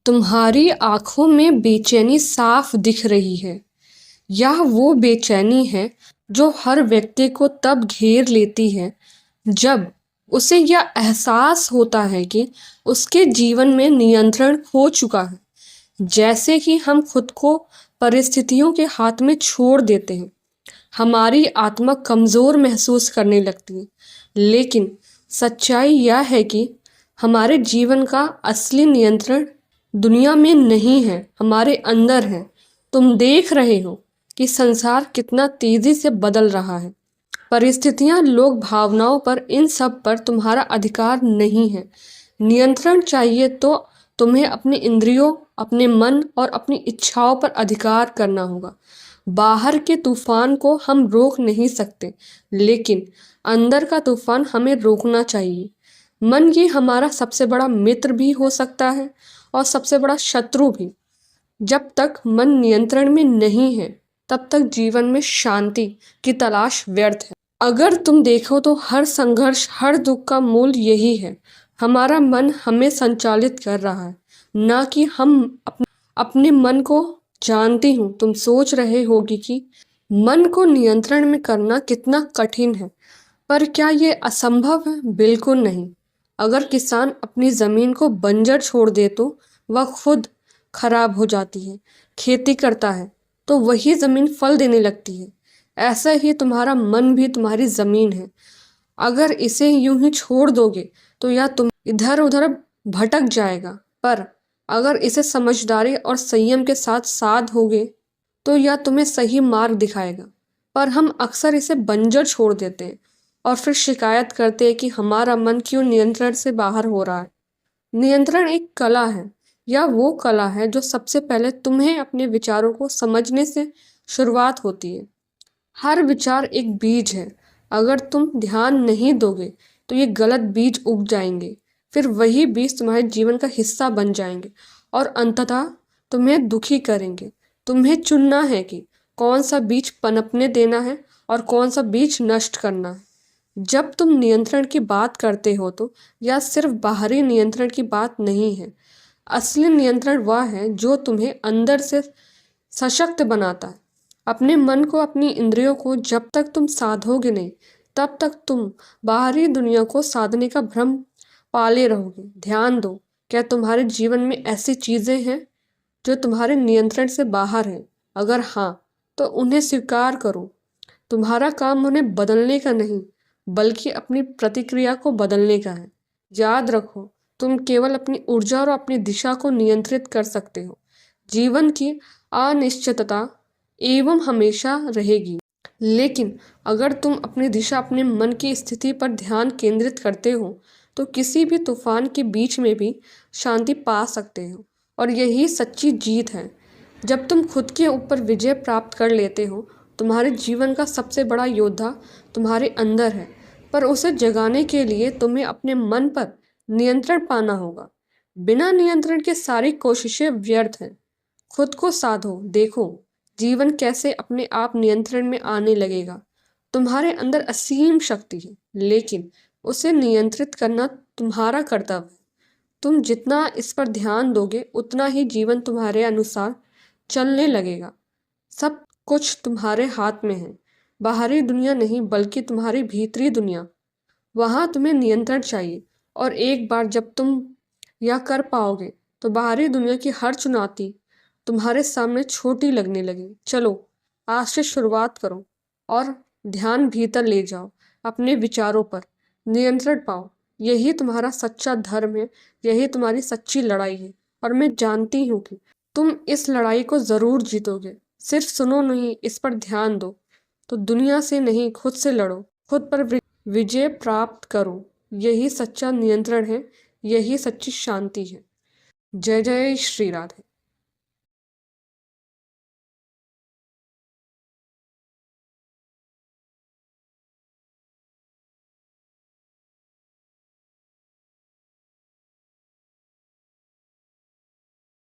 तुम्हारी आंखों में बेचैनी साफ दिख रही है। यह वो बेचैनी है जो हर व्यक्ति को तब घेर लेती है जब उसे यह एहसास होता है कि उसके जीवन में नियंत्रण खो चुका है। जैसे कि हम खुद को परिस्थितियों के हाथ में छोड़ देते हैं। हमारी आत्मा कमज़ोर महसूस करने लगती है। लेकिन सच्चाई यह है कि हमारे जीवन का असली नियंत्रण दुनिया में नहीं है, हमारे अंदर है। तुम देख रहे हो कि संसार कितना तेजी से बदल रहा है। परिस्थितियां, लोग, भावनाओं पर, इन सब पर तुम्हारा अधिकार नहीं है। नियंत्रण चाहिए तो तुम्हें अपनी इंद्रियों, अपने मन और अपनी इच्छाओं पर अधिकार करना होगा। बाहर के तूफान को हम रोक नहीं सकते, लेकिन अंदर का तूफान हमें रोकना चाहिए। मन ये हमारा सबसे बड़ा मित्र भी हो सकता है और सबसे बड़ा शत्रु भी। जब तक मन नियंत्रण में नहीं है, तब तक जीवन में शांति की तलाश व्यर्थ है। अगर तुम देखो तो हर संघर्ष, हर दुख का मूल यही है। हमारा मन हमें संचालित कर रहा है, ना कि हम अपने मन को। जानती हूँ तुम सोच रहे होगी कि मन को नियंत्रण में करना कितना कठिन है, पर क्या ये असंभव है? बिल्कुल नहीं। अगर किसान अपनी जमीन को बंजर छोड़ दे तो वह खुद खराब हो जाती है। खेती करता है तो वही जमीन फल देने लगती है। ऐसा ही तुम्हारा मन भी तुम्हारी जमीन है। अगर इसे यूं ही छोड़ दोगे तो यह तुम इधर उधर भटक जाएगा, पर अगर इसे समझदारी और संयम के साथ साधोगे तो यह तुम्हें सही मार्ग दिखाएगा। पर हम अक्सर इसे बंजर छोड़ देते हैं और फिर शिकायत करते हैं कि हमारा मन क्यों नियंत्रण से बाहर हो रहा है। नियंत्रण एक कला है। यह वो कला है जो सबसे पहले तुम्हें अपने विचारों को समझने से शुरुआत होती है। हर विचार एक बीज है। अगर तुम ध्यान नहीं दोगे तो ये गलत बीज उग जाएंगे। फिर वही बीज तुम्हारे जीवन का हिस्सा बन जाएंगे और अंततः तुम्हें दुखी करेंगे। तुम्हें चुनना है कि कौन सा बीज पनपने देना है और कौन सा बीज नष्ट करना है। जब तुम नियंत्रण की बात करते हो तो यह सिर्फ बाहरी नियंत्रण की बात नहीं है। असली नियंत्रण वह है जो तुम्हें अंदर से सशक्त बनाता है। अपने मन को, अपनी इंद्रियों को जब तक तुम साधोगे नहीं, तब तक तुम बाहरी दुनिया को साधने का भ्रम पाले रहोगे। ध्यान दो, क्या तुम्हारे जीवन में ऐसी चीजें हैं जो तुम्हारे नियंत्रण से बाहर हैं? अगर हाँ, तो उन्हें स्वीकार करो। तुम्हारा काम उन्हें बदलने का नहीं, बल्कि अपनी प्रतिक्रिया को बदलने का है। याद रखो, तुम केवल अपनी ऊर्जा और अपनी दिशा को नियंत्रित कर सकते हो। जीवन की अनिश्चितता एवं हमेशा रहेगी, लेकिन अगर तुम अपनी दिशा, अपने मन की स्थिति पर ध्यान केंद्रित करते हो तो किसी भी तूफान के बीच में भी शांति पा सकते हो। और यही सच्ची जीत है। जब तुम खुद के ऊपर विजय प्राप्त कर लेते हो, तुम्हारे जीवन का सबसे बड़ा योद्धा तुम्हारे अंदर है। पर उसे जगाने के लिए तुम्हें अपने मन पर नियंत्रण पाना होगा। बिना नियंत्रण के सारी कोशिशें व्यर्थ हैं। खुद को साधो, देखो जीवन कैसे अपने आप नियंत्रण में आने लगेगा। तुम्हारे अंदर असीम शक्ति है, लेकिन उसे नियंत्रित करना तुम्हारा कर्तव्य है। तुम जितना इस पर ध्यान दोगे, उतना ही जीवन तुम्हारे अनुसार चलने लगेगा। सब कुछ तुम्हारे हाथ में है। बाहरी दुनिया नहीं, बल्कि तुम्हारी भीतरी दुनिया। वहाँ तुम्हें नियंत्रण चाहिए। और एक बार जब तुम यह कर पाओगे तो बाहरी दुनिया की हर चुनौती तुम्हारे सामने छोटी लगने लगी। चलो, आज से शुरुआत करो और ध्यान भीतर ले जाओ। अपने विचारों पर नियंत्रण पाओ। यही तुम्हारा सच्चा धर्म है, यही तुम्हारी सच्ची लड़ाई है। और मैं जानती हूँ कि तुम इस लड़ाई को ज़रूर जीतोगे। सिर्फ सुनो नहीं, इस पर ध्यान दो। तो दुनिया से नहीं, खुद से लड़ो, खुद पर विजय प्राप्त करो। यही सच्चा नियंत्रण है, यही सच्ची शांति है। जय जय श्री राधे।